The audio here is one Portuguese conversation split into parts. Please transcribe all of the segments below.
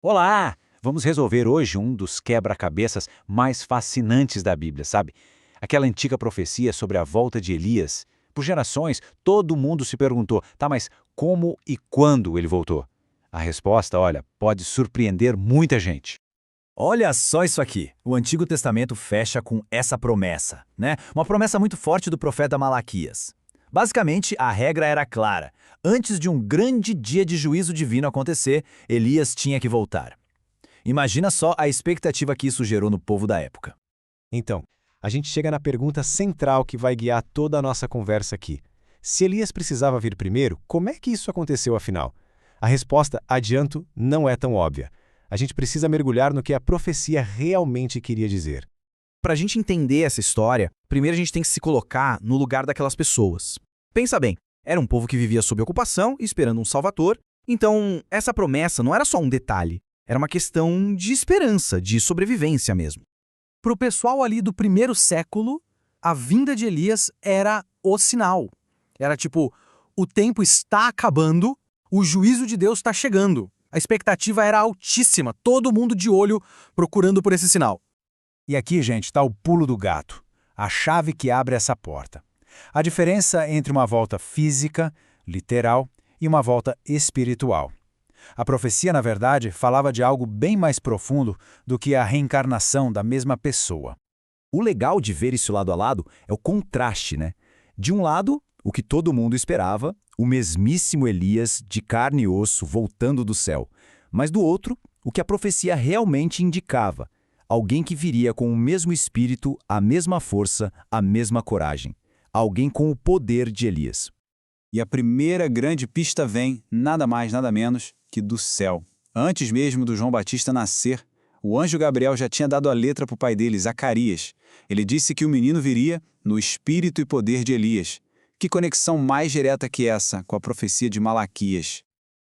Olá! Vamos resolver hoje um dos quebra-cabeças mais fascinantes da Bíblia, sabe? Aquela antiga profecia sobre a volta de Elias. Por gerações, todo mundo se perguntou, tá, mas como e quando ele voltou? A resposta, olha, pode surpreender muita gente. Olha só isso aqui. O Antigo Testamento fecha com essa promessa, né? Uma promessa muito forte do profeta Malaquias. Basicamente, a regra era clara. Antes de um grande dia de juízo divino acontecer, Elias tinha que voltar. Imagina só a expectativa que isso gerou no povo da época. Então, a gente chega na pergunta central que vai guiar toda a nossa conversa aqui. Se Elias precisava vir primeiro, como é que isso aconteceu afinal? A resposta, adianto, não é tão óbvia. A gente precisa mergulhar no que a profecia realmente queria dizer. Para a gente entender essa história, primeiro a gente tem que se colocar no lugar daquelas pessoas. Pensa bem, era um povo que vivia sob ocupação, esperando um salvador, então essa promessa não era só um detalhe, era uma questão de esperança, de sobrevivência mesmo. Para o pessoal ali do primeiro século, a vinda de Elias era o sinal. Era tipo, o tempo está acabando, o juízo de Deus está chegando. A expectativa era altíssima, todo mundo de olho procurando por esse sinal. E aqui, gente, está o pulo do gato, a chave que abre essa porta. A diferença entre uma volta física, literal, e uma volta espiritual. A profecia, na verdade, falava de algo bem mais profundo do que a reencarnação da mesma pessoa. O legal de ver isso lado a lado é o contraste, né? De um lado, o que todo mundo esperava, o mesmíssimo Elias de carne e osso voltando do céu. Mas do outro, o que a profecia realmente indicava, alguém que viria com o mesmo espírito, a mesma força, a mesma coragem. Alguém com o poder de Elias. E a primeira grande pista vem, nada mais, nada menos, que do céu. Antes mesmo do João Batista nascer, o anjo Gabriel já tinha dado a letra para o pai dele, Zacarias. Ele disse que o menino viria no espírito e poder de Elias. Que conexão mais direta que essa com a profecia de Malaquias?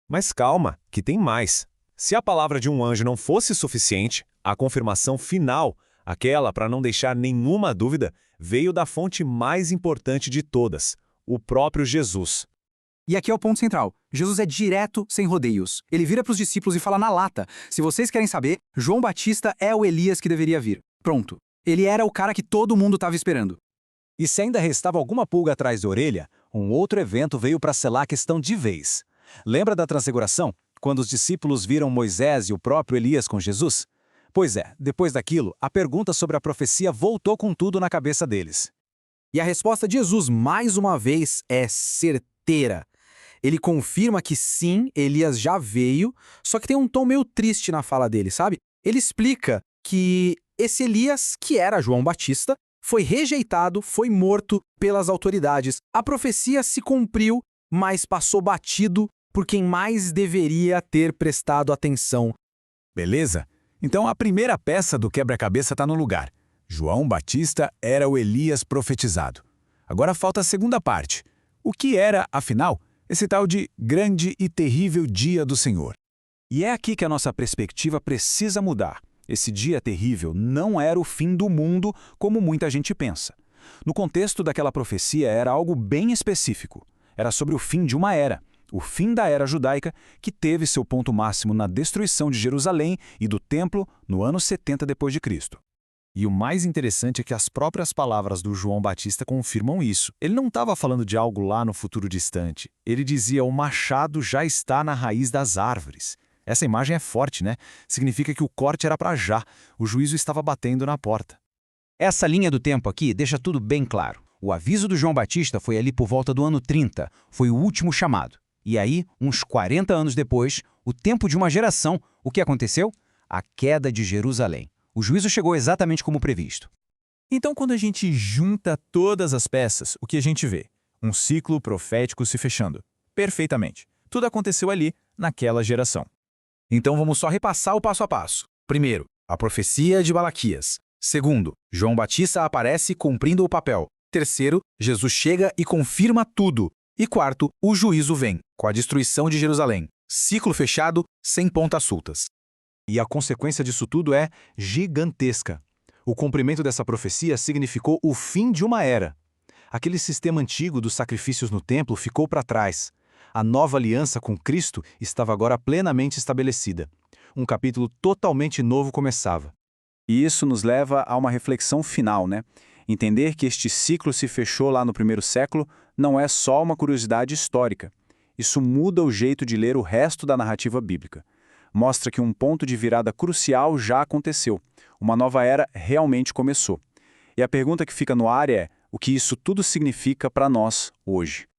Mas calma, que tem mais. Se a palavra de um anjo não fosse suficiente, a confirmação final, aquela para não deixar nenhuma dúvida, veio da fonte mais importante de todas, o próprio Jesus. E aqui é o ponto central. Jesus é direto, sem rodeios. Ele vira para os discípulos e fala na lata. Se vocês querem saber, João Batista é o Elias que deveria vir. Pronto. Ele era o cara que todo mundo estava esperando. E se ainda restava alguma pulga atrás da orelha, um outro evento veio para selar a questão de vez. Lembra da transfiguração? Quando os discípulos viram Moisés e o próprio Elias com Jesus? Pois é, depois daquilo, a pergunta sobre a profecia voltou com tudo na cabeça deles. E a resposta de Jesus, mais uma vez, é certeira. Ele confirma que sim, Elias já veio, só que tem um tom meio triste na fala dele, sabe? Ele explica que esse Elias, que era João Batista, foi rejeitado, foi morto pelas autoridades. A profecia se cumpriu, mas passou batido por quem mais deveria ter prestado atenção. Beleza? Então a primeira peça do quebra-cabeça está no lugar. João Batista era o Elias profetizado. Agora falta a segunda parte. O que era, afinal, esse tal de grande e terrível dia do Senhor? E é aqui que a nossa perspectiva precisa mudar. Esse dia terrível não era o fim do mundo, como muita gente pensa. No contexto daquela profecia era algo bem específico. Era sobre o fim de uma era, o fim da era judaica, que teve seu ponto máximo na destruição de Jerusalém e do templo no ano 70 depois de Cristo. E o mais interessante é que as próprias palavras do João Batista confirmam isso. Ele não estava falando de algo lá no futuro distante. Ele dizia, o machado já está na raiz das árvores. Essa imagem é forte, né? Significa que o corte era para já. O juízo estava batendo na porta. Essa linha do tempo aqui deixa tudo bem claro. O aviso do João Batista foi ali por volta do ano 30. Foi o último chamado. E aí, uns 40 anos depois, o tempo de uma geração, o que aconteceu? A queda de Jerusalém. O juízo chegou exatamente como previsto. Então, quando a gente junta todas as peças, o que a gente vê? Um ciclo profético se fechando. Perfeitamente. Tudo aconteceu ali, naquela geração. Então vamos só repassar o passo a passo. Primeiro, a profecia de Malaquias. Segundo, João Batista aparece cumprindo o papel. Terceiro, Jesus chega e confirma tudo. E quarto, o juízo vem, com a destruição de Jerusalém. Ciclo fechado, sem pontas soltas. E a consequência disso tudo é gigantesca. O cumprimento dessa profecia significou o fim de uma era. Aquele sistema antigo dos sacrifícios no templo ficou para trás. A nova aliança com Cristo estava agora plenamente estabelecida. Um capítulo totalmente novo começava. E isso nos leva a uma reflexão final, né? Entender que este ciclo se fechou lá no primeiro século não é só uma curiosidade histórica. Isso muda o jeito de ler o resto da narrativa bíblica. Mostra que um ponto de virada crucial já aconteceu. Uma nova era realmente começou. E a pergunta que fica no ar é: o que isso tudo significa para nós hoje?